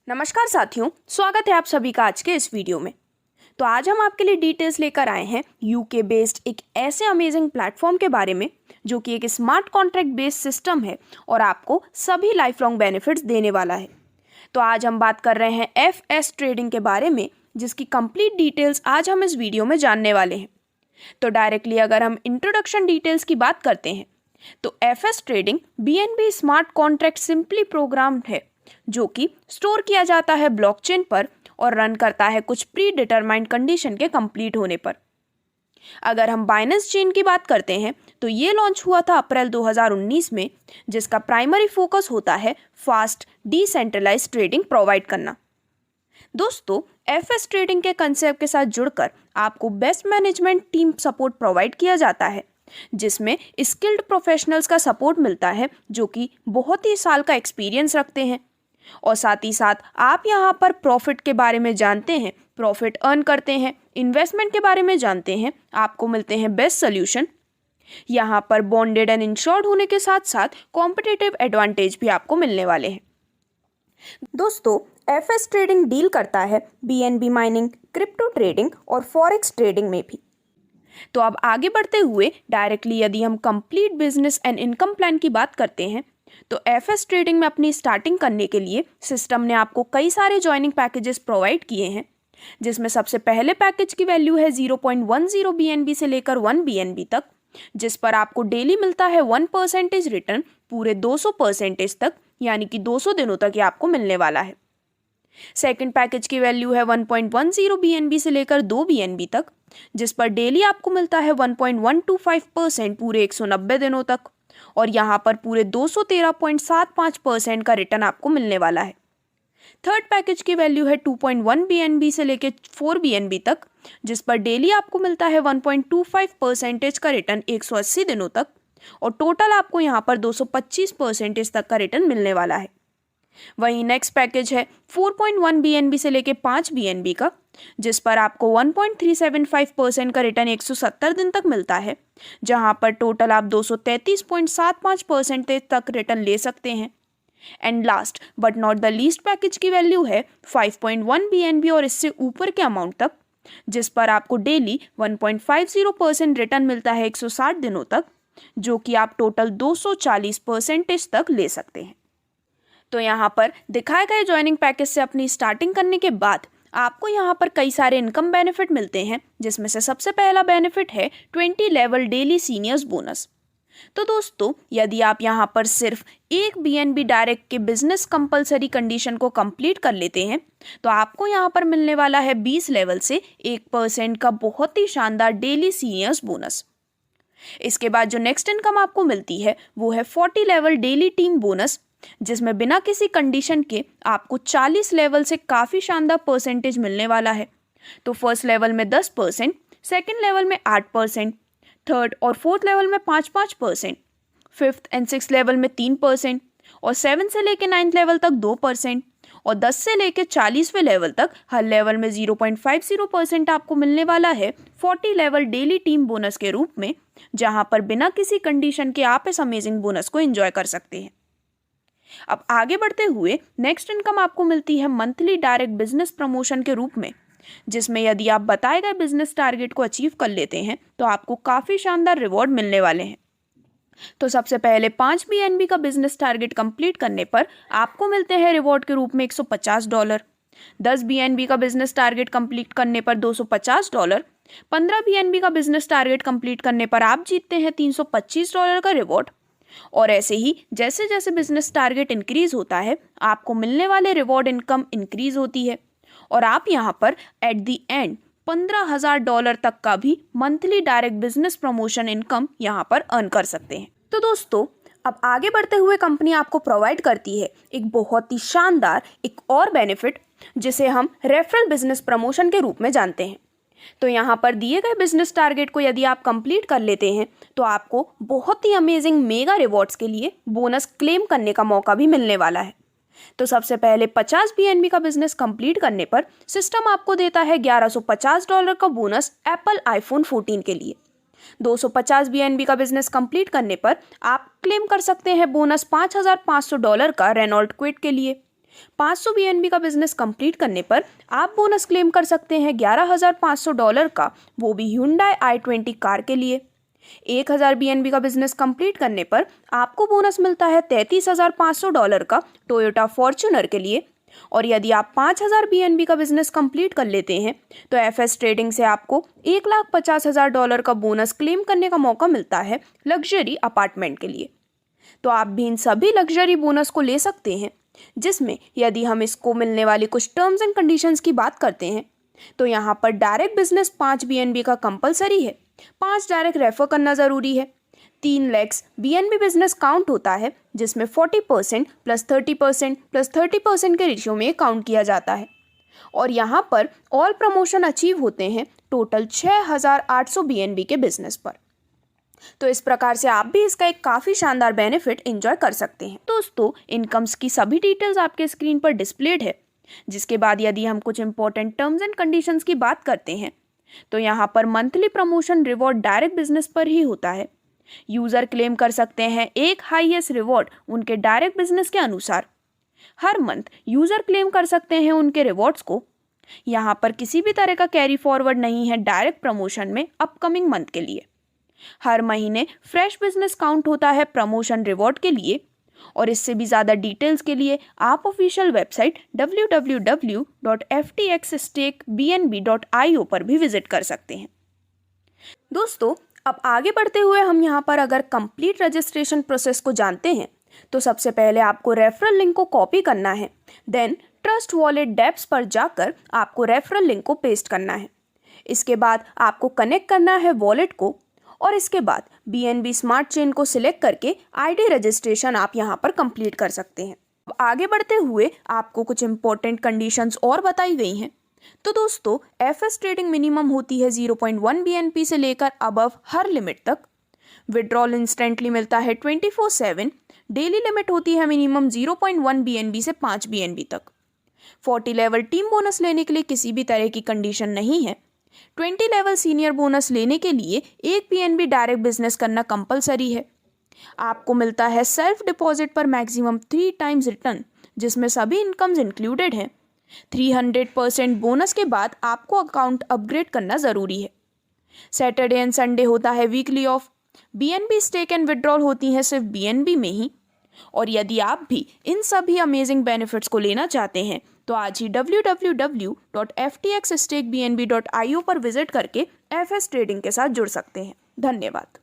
नमस्कार साथियों, स्वागत है आप सभी का आज के इस वीडियो में। तो आज हम आपके लिए डिटेल्स लेकर आए हैं यूके बेस्ड एक ऐसे अमेजिंग प्लेटफॉर्म के बारे में जो कि एक स्मार्ट कॉन्ट्रैक्ट बेस्ड सिस्टम है और आपको सभी लाइफ लॉन्ग बेनिफिट्स देने वाला है। तो आज हम बात कर रहे हैं एफएस ट्रेडिंग के बारे में, जिसकी कंप्लीट डिटेल्स आज हम इस वीडियो में जानने वाले हैं। तो डायरेक्टली अगर हम इंट्रोडक्शन डिटेल्स की बात करते हैं तो FS trading BNB smart contract simply programmed है जो कि स्टोर किया जाता है ब्लॉकचेन पर और रन करता है कुछ प्री डिटरमाइंड कंडीशन के कंप्लीट होने पर। अगर हम बाइनेंस चेन की बात करते हैं तो ये लॉन्च हुआ था अप्रैल 2019 में, जिसका प्राइमरी फोकस होता है फास्ट डिसेंट्रलाइज्ड ट्रेडिंग प्रोवाइड करना। दोस्तों, एफएस ट्रेडिंग के कंसेप्ट के साथ जुड़कर आपको best management team support provide किया जाता है, जिसमें स्किल्ड प्रोफेशनल्स का सपोर्ट मिलता है जो कि बहुत ही साल का एक्सपीरियंस रखते हैं। और साथ ही साथ आप यहाँ पर प्रॉफिट के बारे में जानते हैं, प्रॉफिट अर्न करते हैं, इन्वेस्टमेंट के बारे में जानते हैं, आपको मिलते हैं बेस्ट सोल्यूशन। यहाँ पर बॉन्डेड एंड इंश्योर्ड होने के साथ साथ कॉम्पिटिटिव एडवांटेज भी आपको मिलने वाले हैं। दोस्तों, एफएस ट्रेडिंग डील करता है बीएनबी माइनिंग, क्रिप्टो ट्रेडिंग और फॉरेक्स ट्रेडिंग में भी। तो अब आगे बढ़ते हुए डायरेक्टली यदि हम complete business and income plan की बात करते हैं तो एफएस ट्रेडिंग में अपनी स्टार्टिंग करने के लिए सिस्टम ने आपको कई सारे ज्वाइनिंग पैकेजेस प्रोवाइड किए हैं, जिसमें सबसे पहले पैकेज की वैल्यू है 0.10 बीएनबी से लेकर 1 बीएनबी तक, जिस पर आपको डेली मिलता है 1% रिटर्न पूरे 200% तक, यानी कि 200 दिनों तक ये आपको मिलने वाला है। सेकंड पैकेज की वैल्यू है 1.10 बीएनबी से लेकर 2 बीएनबी तक, जिस पर डेली आपको मिलता है 1.125% पूरे 190 दिनों तक, और यहाँ पर पूरे 213.75% का रिटर्न आपको मिलने वाला है। थर्ड पैकेज की वैल्यू है 2.1 बीएनबी से लेकर 4 बीएनबी तक, जिस पर डेली आपको मिलता है 1.25% का रिटर्न 180 दिनों तक, और टोटल आपको यहाँ पर 225% तक का रिटर्न मिलने वाला है। वहीं नेक्स्ट पैकेज है 4.1 बीएनबी से लेकर 5 बीएनबी का, जिस पर आपको 1.375% का रिटर्न 170 दिन तक मिलता है, जहां पर टोटल आप 233.75% तक रिटर्न ले सकते हैं। And last but not the least package की वैल्यू है 5.1 बीएनबी और इससे ऊपर के अमाउंट तक, जिस पर आपको डेली 1.50% रिटर्न मिलता है 160 दिनों तक, जो कि आप टोटल 240% तक ले सकते हैं। तो यहाँ पर दिखाए गए ज्वाइनिंग पैकेज से अपनी स्टार्टिंग करने के बाद आपको यहाँ पर कई सारे इनकम बेनिफिट मिलते हैं, जिसमें से सबसे पहला बेनिफिट है 20 लेवल डेली सीनियर्स बोनस। तो दोस्तों, यदि आप यहाँ पर सिर्फ एक बीएनबी डायरेक्ट के बिजनेस कंपलसरी कंडीशन को कंप्लीट कर लेते हैं तो आपको यहाँ पर मिलने वाला है 20 लेवल से 1% का बहुत ही शानदार डेली सीनियर्स बोनस। इसके बाद जो नेक्स्ट इनकम आपको मिलती है वो है 40 लेवल डेली टीम बोनस, जिसमें बिना किसी कंडीशन के आपको 40 लेवल से काफ़ी शानदार परसेंटेज मिलने वाला है। तो फर्स्ट लेवल में 10%, सेकंड लेवल में 8%, थर्ड और फोर्थ लेवल में 5%, फिफ्थ एंड सिक्स लेवल में 3%, और 7 से लेकर 9th लेवल तक 2%, और 10 से लेकर 40वें लेवल तक हर लेवल में 0.50% आपको मिलने वाला है 40 लेवल डेली टीम बोनस के रूप में, जहां पर बिना किसी कंडीशन के आप इस अमेजिंग बोनस को एंजॉय कर सकते हैं। अब आगे बढ़ते हुए नेक्स्ट इनकम आपको मिलती है मंथली डायरेक्ट बिजनेस प्रमोशन के रूप में, जिसमें यदि आप बताए गए बिजनेस टारगेट को अचीव कर लेते हैं तो आपको काफ़ी शानदार रिवॉर्ड मिलने वाले हैं। तो सबसे पहले 5 बीएनबी का बिजनेस टारगेट कंप्लीट करने पर आपको मिलते हैं रिवॉर्ड के रूप में $150, 10 बीएनबी का बिजनेस टारगेट कंप्लीट करने पर $250, 15 बीएनबी का बिजनेस टारगेट कंप्लीट करने पर आप जीतते हैं $325 का रिवॉर्ड। और ऐसे ही जैसे जैसे बिजनेस टारगेट इंक्रीज होता है आपको मिलने वाले रिवॉर्ड इनकम इंक्रीज होती है, और आप यहाँ पर एट द एंड $15,000 तक का भी monthly direct business promotion income यहाँ पर अर्न कर सकते हैं। तो दोस्तों, अब आगे बढ़ते हुए कंपनी आपको प्रोवाइड करती है एक बहुत ही शानदार एक और बेनिफिट, जिसे हम रेफरल बिजनेस प्रमोशन के रूप में जानते हैं। तो यहाँ पर दिए गए बिजनेस टारगेट को यदि आप कंप्लीट कर लेते हैं तो आपको बहुत ही अमेजिंग मेगा रिवॉर्ड्स के लिए बोनस क्लेम करने का मौका भी मिलने वाला है। तो सबसे पहले 50 बीएनबी का बिजनेस कंप्लीट करने पर सिस्टम आपको देता है $1150 का बोनस एप्पल आईफोन 14 के लिए। 250 बीएनबी का बिजनेस कंप्लीट करने पर आप क्लेम कर सकते हैं बोनस $5,500 का रेनॉल्ट क्विड के लिए। 500 BNB का बिजनेस कंप्लीट करने पर आप बोनस क्लेम कर सकते हैं $11,500 का, वो भी Hyundai i20 कार के लिए। 1000 BNB का बिजनेस कंप्लीट करने पर आपको बोनस मिलता है $33,500 का टोयोटा फॉर्च्यूनर के लिए। और यदि आप 5000 BNB का बिजनेस कंप्लीट कर लेते हैं तो FS ट्रेडिंग से आपको $1,50,000 का बोनस क्लेम करने का मौका मिलता है लग्जरी अपार्टमेंट के लिए। तो आप भी इन सभी लग्जरी बोनस को ले सकते हैं, जिसमें यदि हम इसको मिलने वाली कुछ टर्म्स एंड कंडीशंस की बात करते हैं तो यहाँ पर डायरेक्ट बिजनेस 5 BNB का कंपलसरी है, 5 डायरेक्ट रेफर करना ज़रूरी है, 3 लैक्स BNB बिजनेस काउंट होता है जिसमें 40% प्लस 30% प्लस 30% के रेशियो में काउंट किया जाता है। और यहाँ पर ऑल प्रमोशन अचीव होते हैं टोटल 6800 BNB के बिजनेस पर। तो इस प्रकार से आप भी इसका एक काफ़ी शानदार बेनिफिट एंजॉय कर सकते हैं। दोस्तों, इनकम्स की सभी डिटेल्स आपके स्क्रीन पर डिस्प्लेड है। जिसके बाद यदि हम कुछ इंपॉर्टेंट टर्म्स एंड कंडीशंस की बात करते हैं तो यहाँ पर monthly promotion reward direct business पर ही होता है। यूज़र क्लेम कर सकते हैं एक हाईएस्ट रिवॉर्ड उनके डायरेक्ट बिजनेस के अनुसार। हर मंथ यूज़र क्लेम कर सकते हैं उनके रिवॉर्ड्स को। यहाँ पर किसी भी तरह का कैरी फॉरवर्ड नहीं है डायरेक्ट प्रमोशन में अपकमिंग मंथ के लिए। हर महीने फ्रेश बिजनेस काउंट होता है प्रमोशन रिवॉर्ड के लिए। और इससे भी ज़्यादा डिटेल्स के लिए आप ऑफिशियल वेबसाइट www.ftxstakebnb.io पर भी विजिट कर सकते हैं। दोस्तों, अब आगे बढ़ते हुए हम यहाँ पर अगर कंप्लीट रजिस्ट्रेशन प्रोसेस को जानते हैं तो सबसे पहले आपको रेफरल लिंक को कॉपी करना है। देन ट्रस्ट वॉलेट डेप्स पर जाकर आपको रेफरल लिंक को पेस्ट करना है। इसके बाद आपको कनेक्ट करना है वॉलेट को और इसके बाद BNB स्मार्ट चेन को सिलेक्ट करके ID रजिस्ट्रेशन आप यहाँ पर कंप्लीट कर सकते हैं। अब आगे बढ़ते हुए आपको कुछ इंपॉर्टेंट कंडीशंस और बताई गई हैं। तो दोस्तों, FS ट्रेडिंग मिनिमम होती है 0.1 BNB से लेकर अबव हर लिमिट तक। विड्रॉल इंस्टेंटली मिलता है 24/7। डेली लिमिट होती है मिनिमम 0.1 BNB से 5 BNB तक। 40 लेवल टीम बोनस लेने के लिए किसी भी तरह की कंडीशन नहीं है। 20 लेवल सीनियर बोनस लेने के लिए 1 BNB डायरेक्ट बिजनेस करना कंपलसरी है। आपको मिलता है सेल्फ डिपॉजिट पर मैक्सिमम 3 टाइम्स रिटर्न, जिसमें सभी इनकम्स इंक्लूडेड हैं। 300% बोनस के बाद आपको अकाउंट अपग्रेड करना ज़रूरी है। सैटरडे एंड संडे होता है weekly off. BNB stake and withdrawal होती हैं सिर्फ BNB में ही। और यदि आप भी इन सभी अमेजिंग बेनिफिट्स को लेना चाहते हैं तो आज ही www.ftxstakebnb.io पर विजिट करके FS ट्रेडिंग के साथ जुड़ सकते हैं। धन्यवाद।